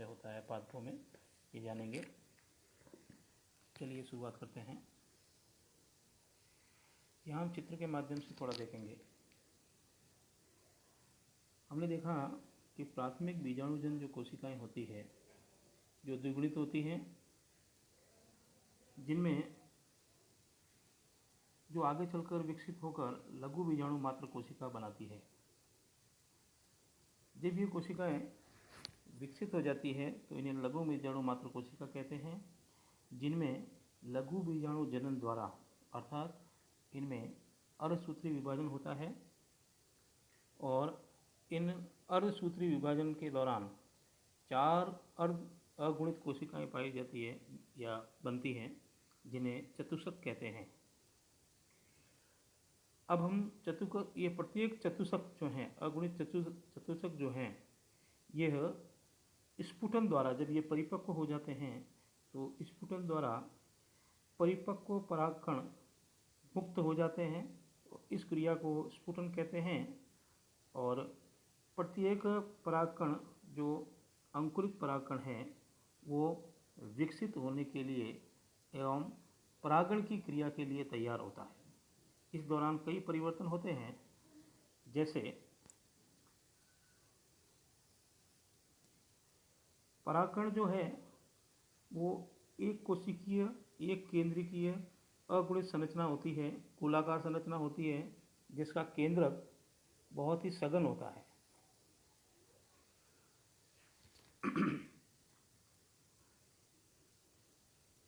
कैसे होता है पादपों में, ये जानेंगे। चलिए शुरुआत करते हैं। यहाँ हम चित्र के माध्यम से थोड़ा देखेंगे। हमने देखा कि प्राथमिक बीजाणुजन जो कोशिकाएं होती है, जो द्विगुणित होती हैं, जिनमें जो आगे चलकर विकसित होकर लघु बीजाणु मात्र कोशिका बनाती है। जब ये कोशिकाएं विकसित हो जाती है तो इन्हें लघु बीजाणु मात्र कोशिका कहते हैं, जिनमें लघु बीजाणु जनन द्वारा अर्थात इनमें अर्धसूत्री विभाजन होता है और इन अर्धसूत्री विभाजन के दौरान 4 अर्ध अगुणित कोशिकाएं पाई जाती है या बनती हैं, जिन्हें चतुष्क कहते हैं। अब हम ये प्रत्येक चतुष्क जो हैं, अगुणित चतुष्क जो हैं, यह स्फुटन द्वारा, जब ये परिपक्व हो जाते हैं तो स्फुटन द्वारा परिपक्व परागकण मुक्त हो जाते हैं। इस क्रिया को स्फुटन कहते हैं और प्रत्येक परागकण जो अंकुरित परागकण है वो विकसित होने के लिए एवं परागण की क्रिया के लिए तैयार होता है। इस दौरान कई परिवर्तन होते हैं, जैसे परागकण जो है वो एक कोशिकीय, एक केंद्रकीय अगुणित संरचना होती है, गोलाकार संरचना होती है, जिसका केंद्रक बहुत ही सघन होता है।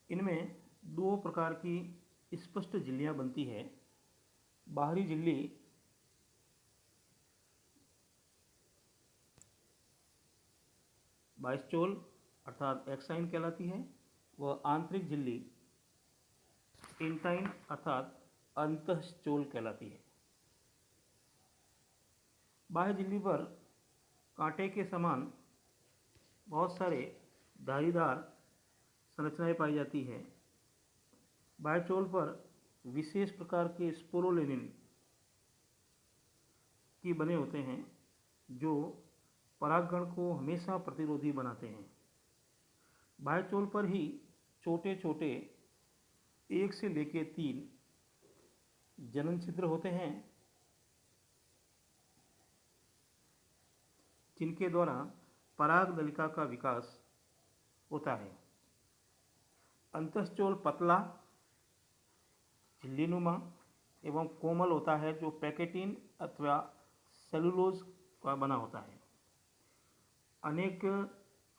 इनमें 2 प्रकार की स्पष्ट झिल्लियां बनती है। बाहरी झिल्ली बाइस्टोल अर्थात एक्साइन कहलाती है, वह आंतरिक झिल्ली इंटाइन अर्थात अंतःस्चोल कहलाती है। बाह्य झिल्ली पर कांटे के समान बहुत सारे धारीदार संरचनाएं पाई जाती है। बाह्यचोल पर विशेष प्रकार के स्पोरोलेनिन की बने होते हैं, जो परागकण को हमेशा प्रतिरोधी बनाते हैं। बाह्यचोल पर ही छोटे छोटे 1 से लेकर 3 जनन छिद्र होते हैं, जिनके द्वारा पराग नलिका का विकास होता है। अंतःस्चोल पतला, झिल्लीनुमा एवं कोमल होता है, जो पैकेटिन अथवा सेलुलोज का बना होता है। अनेक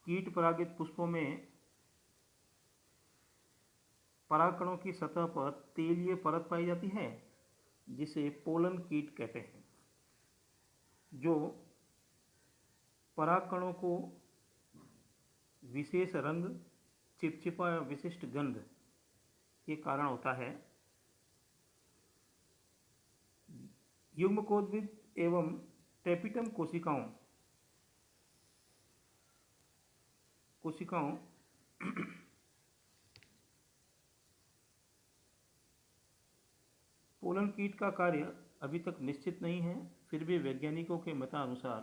कीट परागित पुष्पों में परागकणों की सतह पर तेलीय परत पाई जाती है, जिसे पोलन कीट कहते हैं, जो परागकणों को विशेष रंग, चिपचिपा या विशिष्ट गंध के कारण होता है। युग्मकोद्भिद एवं टेपिटम कोशिकाओं पोलन कीट का कार्य अभी तक निश्चित नहीं है, फिर भी वैज्ञानिकों के मतानुसार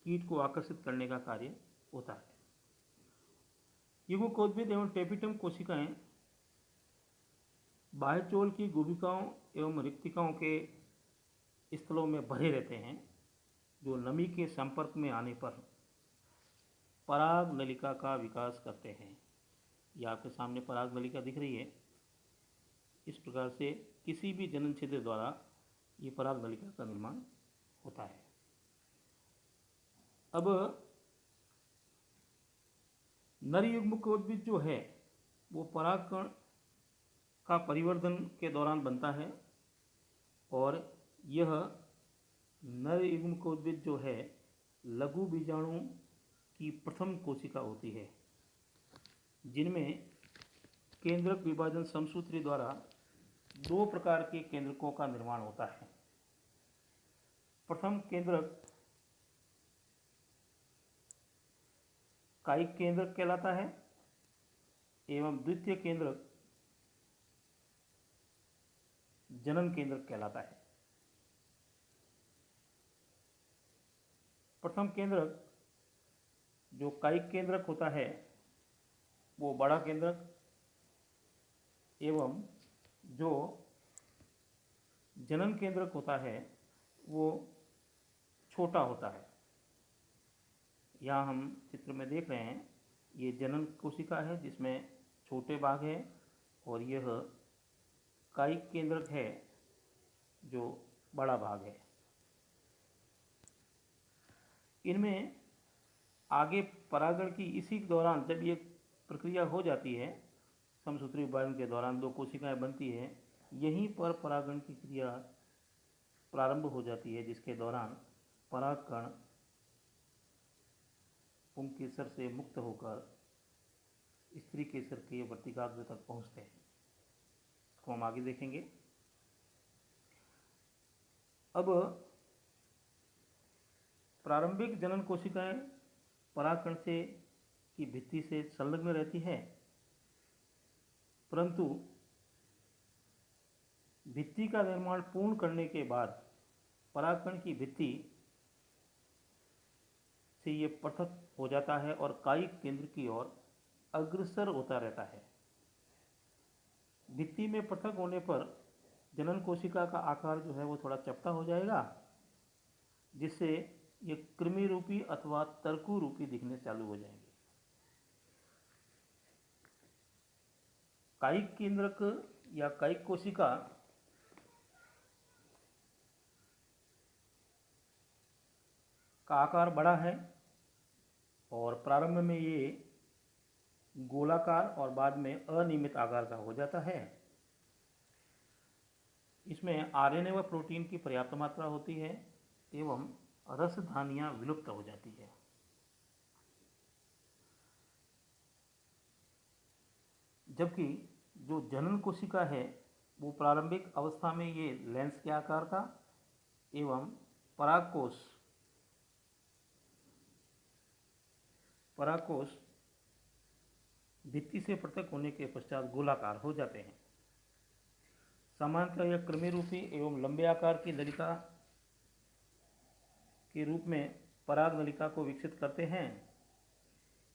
कीट को आकर्षित करने का कार्य होता है। युग्मकोद्भिद एवं टेपिटम कोशिकाएं बाह्यचोल की गुभिकाओं एवं रिक्तिकाओं के स्थलों में भरे रहते हैं, जो नमी के संपर्क में आने पर पराग नलिका का विकास करते हैं। यह आपके सामने पराग नलिका दिख रही है। इस प्रकार से किसी भी जनन छिद्र द्वारा ये पराग नलिका का निर्माण होता है। अब नर युग्मकोद्भिद जो है वो परागकण का परिवर्धन के दौरान बनता है और यह नर युग्मकोद्भिद जो है लघु बीजाणु की प्रथम कोशिका होती है, जिनमें केंद्रक विभाजन समसूत्री द्वारा 2 प्रकार के केंद्रकों का निर्माण होता है। प्रथम केंद्रक कायिक केंद्रक कहलाता है एवं द्वितीय केंद्रक जनन केंद्रक कहलाता है। प्रथम केंद्रक जो कायिक केंद्रक होता है वो बड़ा केंद्रक एवं जो जनन केंद्रक होता है वो छोटा होता है। यहाँ हम चित्र में देख रहे हैं, ये जनन कोशिका है जिसमें छोटे भाग है और यह कायिक केंद्रक है जो बड़ा भाग है। इनमें आगे परागण की इसी दौरान जब ये प्रक्रिया हो जाती है, समसूत्री विभाजन के दौरान दो कोशिकाएं बनती है, यहीं पर परागण की क्रिया प्रारंभ हो जाती है, जिसके दौरान परागकण पुंकेसर से मुक्त होकर स्त्री केसर के वर्तिकाग्र तक पहुंचते हैं। इसको हम आगे देखेंगे। अब प्रारंभिक जनन कोशिकाएं परागकण से की भित्ति से संलग्न रहती है, परंतु भित्ति का निर्माण पूर्ण करने के बाद परागकण की भित्ति से ये पृथक हो जाता है और कायिक केंद्र की ओर अग्रसर होता रहता है। भित्ति में पृथक होने पर जनन कोशिका का आकार जो है वो थोड़ा चपटा हो जाएगा, जिससे ये कृमि रूपी अथवा तरकू रूपी दिखने चालू हो जाएंगे। कायिक केंद्रक या कायिक कोशिका का आकार बड़ा है और प्रारंभ में ये गोलाकार और बाद में अनियमित आकार का हो जाता है। इसमें आरएनए व प्रोटीन की पर्याप्त मात्रा होती है एवं रसधानियां विलुप्त हो जाती है। जबकि जो जनन कोशिका है वो प्रारंभिक अवस्था में ये लेंस के आकार का एवं परागकोश भित्ति से पृथक होने के पश्चात गोलाकार हो जाते हैं। सामान्यतः यह कृमि रूपी एवं लंबे आकार की नलिका के रूप में पराग नलिका को विकसित करते हैं।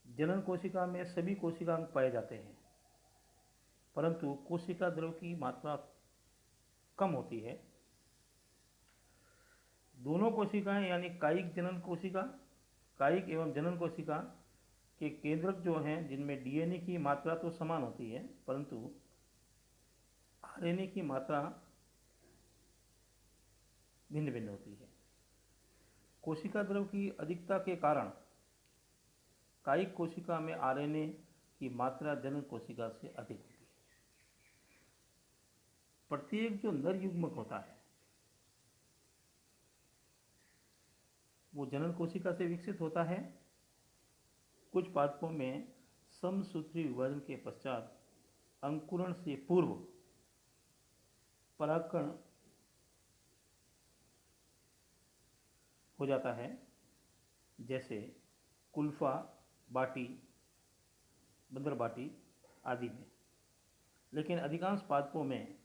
जनन कोशिका में सभी कोशिकांग पाए जाते हैं, परंतु कोशिका द्रव की मात्रा कम होती है। दोनों कोशिकाएं यानी कायिक एवं जनन कोशिका के केंद्रक जो हैं, जिनमें डीएनए की मात्रा तो समान होती है, परंतु आरएनए की मात्रा भिन्न भिन्न होती है। कोशिका द्रव की अधिकता के कारण कायिक कोशिका में आरएनए की मात्रा जनन कोशिका से अधिक होती है। प्रत्येक जो नर युग्मक होता है वो जनन कोशिका से विकसित होता है। कुछ पादपों में समसूत्री विभाजन के पश्चात अंकुरण से पूर्व परागकण हो जाता है, जैसे कुल्फा बाटी, बंदर बाटी आदि में। लेकिन अधिकांश पादपों में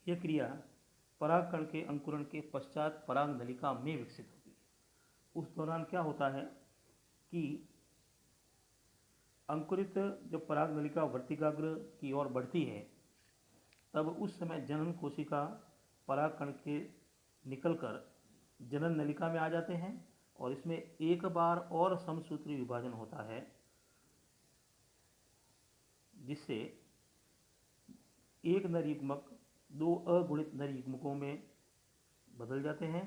यह क्रिया परागकण के अंकुरण के पश्चात पराग नलिका में विकसित होती है। उस दौरान क्या होता है कि अंकुरित जब पराग नलिका वर्तिकाग्र की ओर बढ़ती है, तब उस समय जनन कोशिका परागकण के निकलकर जनन नलिका में आ जाते हैं और इसमें एक बार और समसूत्री विभाजन होता है, जिससे एक नर युग्मक दो अगुणित नर युग्मकों में बदल जाते हैं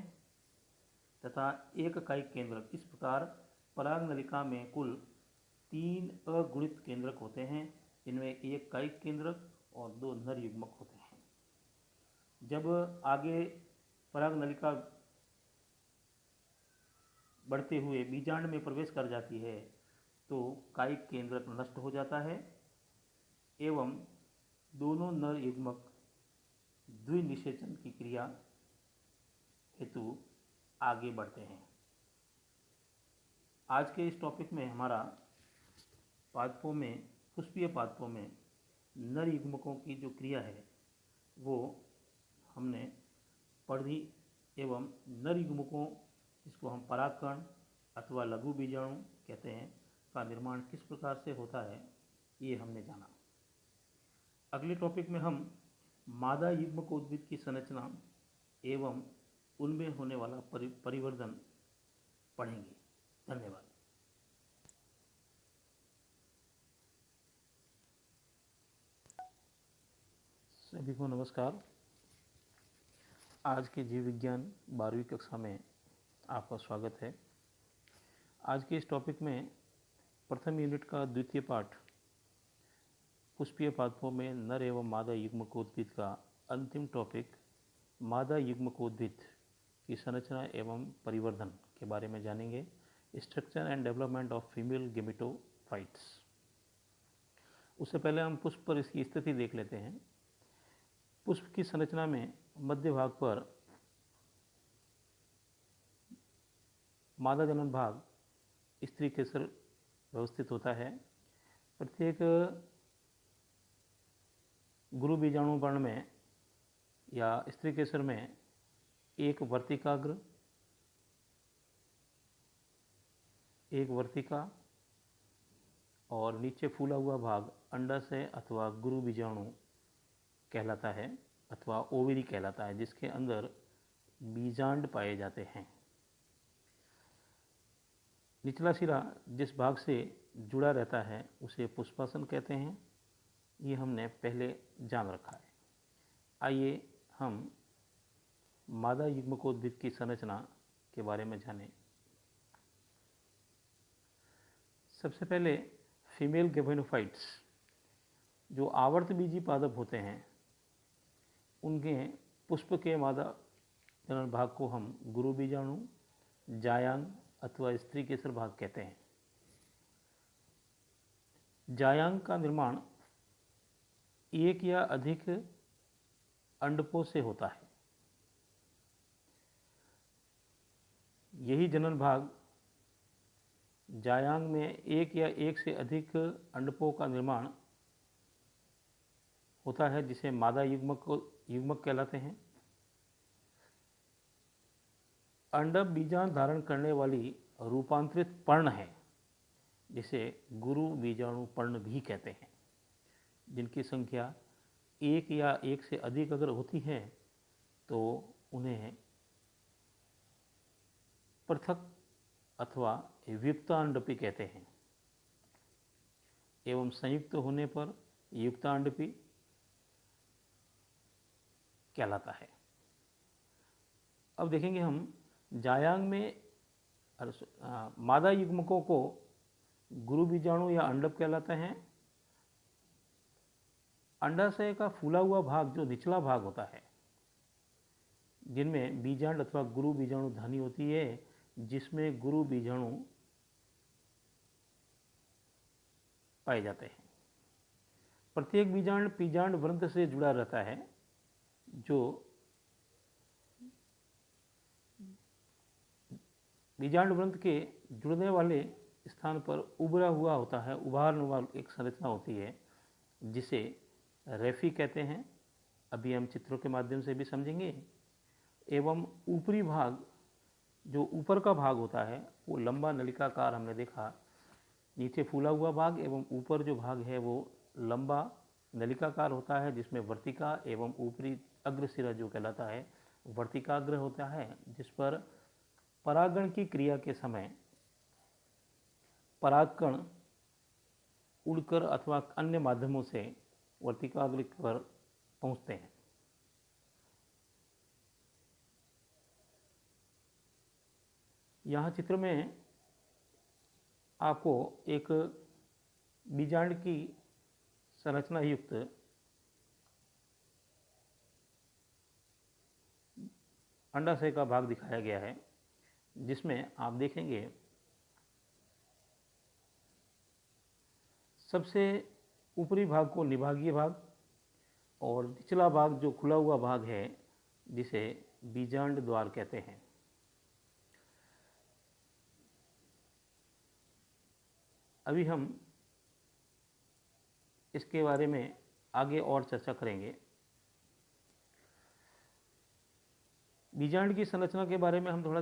तथा एक कायिक केंद्रक। इस प्रकार पराग नलिका में कुल 3 अगुणित केंद्रक होते हैं, इनमें एक कायिक केंद्रक और 2 नर युग्मक होते हैं। जब आगे पराग नलिका बढ़ते हुए बीजांड में प्रवेश कर जाती है तो कायिक केंद्रक नष्ट हो जाता है एवं दोनों नर युग्मक द्विनिषेचन की क्रिया हेतु आगे बढ़ते हैं। आज के इस टॉपिक में हमारा पुष्पीय पादपों में नर युग्मकों की जो क्रिया है वो हमने पढ़ी एवं नर युग्मकों, जिसको हम परागकण अथवा लघु बीजाणु कहते हैं का निर्माण किस प्रकार से होता है, ये हमने जाना। अगले टॉपिक में हम मादा युग्मक उद्भिद की संरचना एवं उनमें होने वाला परिवर्धन पढ़ेंगे। धन्यवाद। सभी को नमस्कार। आज के जीव विज्ञान 12वीं कक्षा में आपका स्वागत है। आज के इस टॉपिक में प्रथम यूनिट का द्वितीय पाठ पुष्पीय पादपों में नर एवं मादा युग्मकोद्भिद का अंतिम टॉपिक मादा युग्मकोद्भिद की संरचना एवं परिवर्धन के बारे में जानेंगे। Structure and development of female gametophytes. उससे पहले हम पुष्प पर इसकी स्थिति देख लेते हैं। पुष्प की संरचना में मध्य भाग पर मादा जनन भाग स्त्री केसर व्यवस्थित होता है। प्रत्येक गुरु बीजाणु वर्ण में या स्त्री केसर में एक वर्तिकाग्र, एक वर्तिका और नीचे फूला हुआ भाग अंडाशय अथवा गुरु बीजाणु कहलाता है अथवा ओवरी कहलाता है, जिसके अंदर बीजांड पाए जाते हैं। निचला सिरा जिस भाग से जुड़ा रहता है उसे पुष्पासन कहते हैं। ये हमने पहले जान रखा है। आइए हम मादा युग्मकोद्भिद की संरचना के बारे में जानें। सबसे पहले फीमेल गेमेटोफाइट्स जो आवर्त बीजी पादप होते हैं, उनके पुष्प के मादा जनन भाग को हम गुरु बीजाणु, जायांग अथवा स्त्री केसर भाग कहते हैं। जायांग का निर्माण एक या अधिक अंडकों से होता है। यही जनन भाग जायांग में एक या एक से अधिक अंडकों का निर्माण होता है, जिसे मादा युग्मक कहलाते हैं। अंडक बीजांड धारण करने वाली रूपांतरित पर्ण है, जिसे गुरु बीजाणु पर्ण भी कहते हैं, जिनकी संख्या एक या एक से अधिक अगर होती है तो उन्हें पृथक अथवा युक्तांडपी कहते हैं एवं संयुक्त होने पर युक्तांडपी कहलाता है। अब देखेंगे हम जायांग में मादा युग्मकों को गुरु बीजाणु या अंडक कहलाते हैं। अंडाशय का फूला हुआ भाग जो निचला भाग होता है, जिनमें बीजांड अथवा गुरु बीजाणु धानी होती है, जिसमें गुरु बीजाणु पाए जाते हैं। प्रत्येक बीजांड पीजांड वृंत से जुड़ा रहता है, जो बीजांड वृंत के जुड़ने वाले स्थान पर उभरा हुआ होता है, उभारनुमा एक संरचना होती है, जिसे रेफी कहते हैं। अभी हम चित्रों के माध्यम से भी समझेंगे। एवं ऊपरी भाग जो ऊपर का भाग होता है वो लंबा नलिकाकार हमने देखा। नीचे फूला हुआ भाग एवं ऊपर जो भाग है वो लंबा नलिकाकार होता है, जिसमें वर्तिका एवं ऊपरी अग्रसिरा जो कहलाता है वर्तिकाग्र होता है, जिस पर परागण की क्रिया के समय परागकण उड़कर अथवा अन्य माध्यमों से वर्तिकाग्र पर पहुंचते हैं। यहाँ चित्र में आपको एक बीजांड की संरचना युक्त अंडाशय का भाग दिखाया गया है, जिसमें आप देखेंगे सबसे ऊपरी भाग को निभागीय भाग और निचला भाग जो खुला हुआ भाग है, जिसे बीजांड द्वार कहते हैं। अभी हम इसके बारे में आगे और चर्चा करेंगे। बीजांड की संरचना के बारे में हम थोड़ा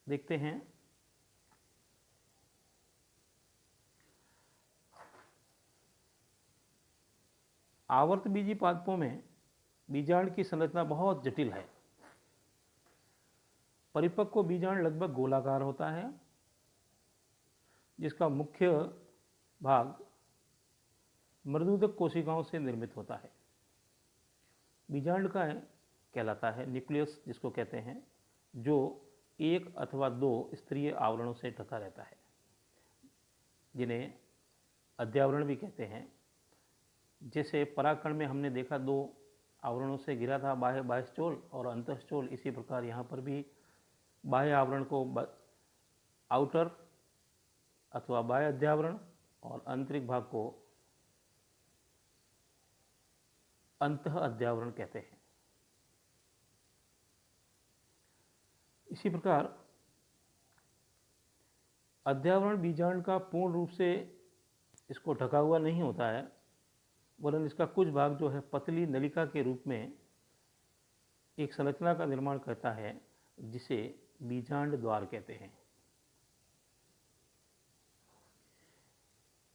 देखते हैं। आवर्तबीजी पादपों में बीजांड की संरचना बहुत जटिल है। परिपक्व बीजांड लगभग गोलाकार होता है, जिसका मुख्य भाग मृदुदक कोशिकाओं से निर्मित होता है। बीजांड का कहलाता है न्यूक्लियस, जिसको कहते हैं, जो एक अथवा दो स्तरीय आवरणों से ढका रहता है, जिन्हें अध्यावरण भी कहते हैं। जैसे परागकण में हमने देखा दो आवरणों से घिरा था, बाह्य बाह्यस्थोल और अंतःस्थोल, इसी प्रकार यहाँ पर भी बाह्य आवरण को आउटर अथवा बाह्य अध्यावरण और आंतरिक भाग को अंतः अध्यावरण कहते हैं। इसी प्रकार अध्यावरण बीजांड का पूर्ण रूप से इसको ढका हुआ नहीं होता है, वरन इसका कुछ भाग जो है पतली नलिका के रूप में एक संरचना का निर्माण करता है, जिसे बीजांड द्वार कहते हैं,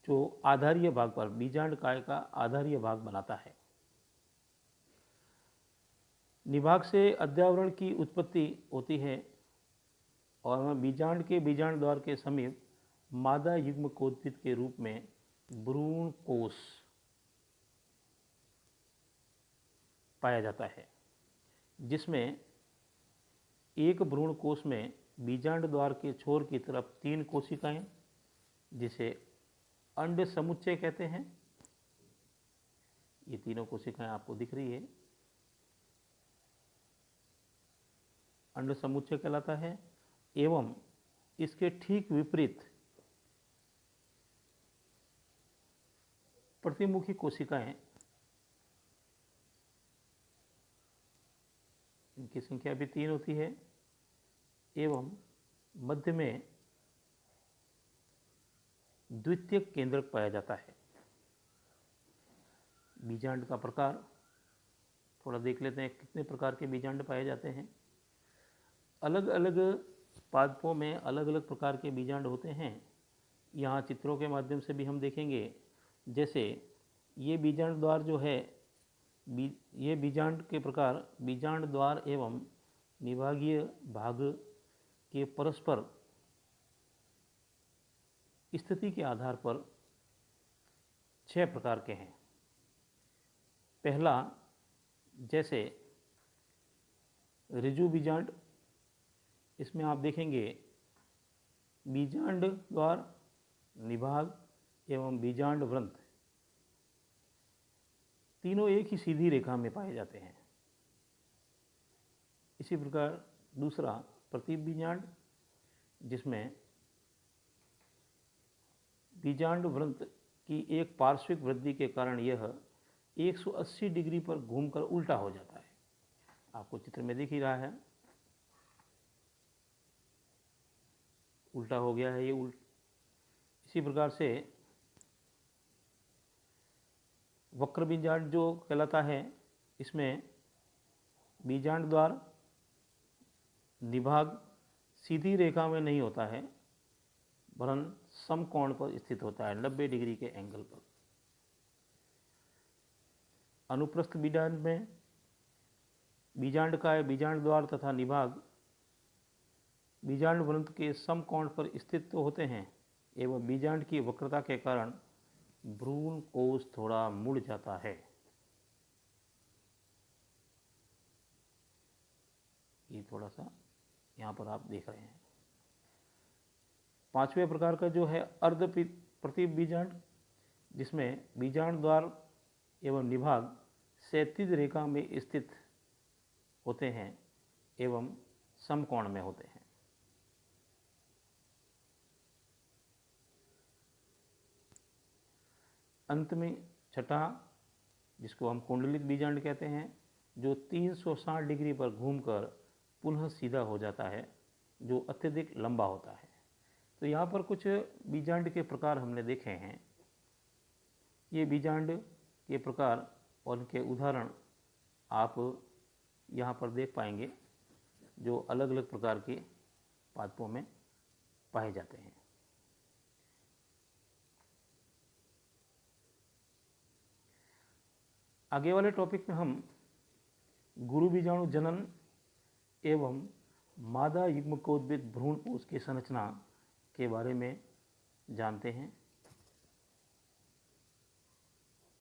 जो आधारीय भाग पर बीजांड काय का आधारीय भाग बनाता है। निभाग से अध्यावरण की उत्पत्ति होती है और बीजांड के बीजांड द्वार के समीप मादा युग्म कोद्भिद के रूप में भ्रूण कोश पाया जाता है, जिसमें एक भ्रूण कोश में बीजांड द्वार के छोर की तरफ 3 कोशिकाएं, जिसे अंड समुच्चय कहते हैं, ये तीनों कोशिकाएं आपको दिख रही है, अंड समुच्चय कहलाता है। एवं इसके ठीक विपरीत प्रतिमुखी कोशिकाएं, इनकी संख्या भी 3 होती है, एवं मध्य में द्वितीयक केंद्रक पाया जाता है। बीजांड का प्रकार थोड़ा देख लेते हैं, कितने प्रकार के बीजांड पाए जाते हैं। अलग अलग पादपों में अलग अलग प्रकार के बीजांड होते हैं। यहाँ चित्रों के माध्यम से भी हम देखेंगे। जैसे ये बीजांड द्वार जो है, ये बीजांड के प्रकार बीजांड द्वार एवं निभागीय भाग के परस्पर स्थिति के आधार पर 6 प्रकार के हैं। पहला, जैसे ऋजु बीजांड, इसमें आप देखेंगे बीजांड द्वार, निभाग एवं बीजांड वृंत तीनों एक ही सीधी रेखा में पाए जाते हैं। इसी प्रकार दूसरा प्रतीप बीजांड, जिसमें बीजांड वृंत की एक पार्श्विक वृद्धि के कारण यह 180 डिग्री पर घूमकर उल्टा हो जाता है। आपको चित्र में दिख ही रहा है, उल्टा हो गया है ये इसी प्रकार से वक्र बीजांड जो कहलाता है, इसमें बीजांड द्वार निभाग सीधी रेखा में नहीं होता है, वरन समकोण पर स्थित होता है, 90 डिग्री के एंगल पर। अनुप्रस्थ बीजांड में बीजांड काय, बीजांड द्वार तथा निभाग बीजांड वृंत के समकोण पर स्थित तो होते हैं, एवं बीजांड की वक्रता के कारण भ्रूण कोश थोड़ा मुड़ जाता है। ये थोड़ा सा यहाँ पर आप देख रहे हैं। 5वें प्रकार का जो है अर्ध प्रतीप बीजांड, जिसमें बीजांड द्वार एवं निभाग क्षैतिज रेखा में स्थित होते हैं एवं समकोण में होते हैं। अंत में छठा, जिसको हम कुंडलित बीजांड कहते हैं, जो 360 डिग्री पर घूमकर पुनः सीधा हो जाता है, जो अत्यधिक लंबा होता है। तो यहाँ पर कुछ बीजांड के प्रकार हमने देखे हैं। ये बीजांड के प्रकार और उनके उदाहरण आप यहाँ पर देख पाएंगे, जो अलग अलग प्रकार के पादपों में पाए जाते हैं। आगे वाले टॉपिक में हम गुरु बीजाणु जनन एवं मादा युग्मकोद्भिद भ्रूण कोश की संरचना के बारे में जानते हैं।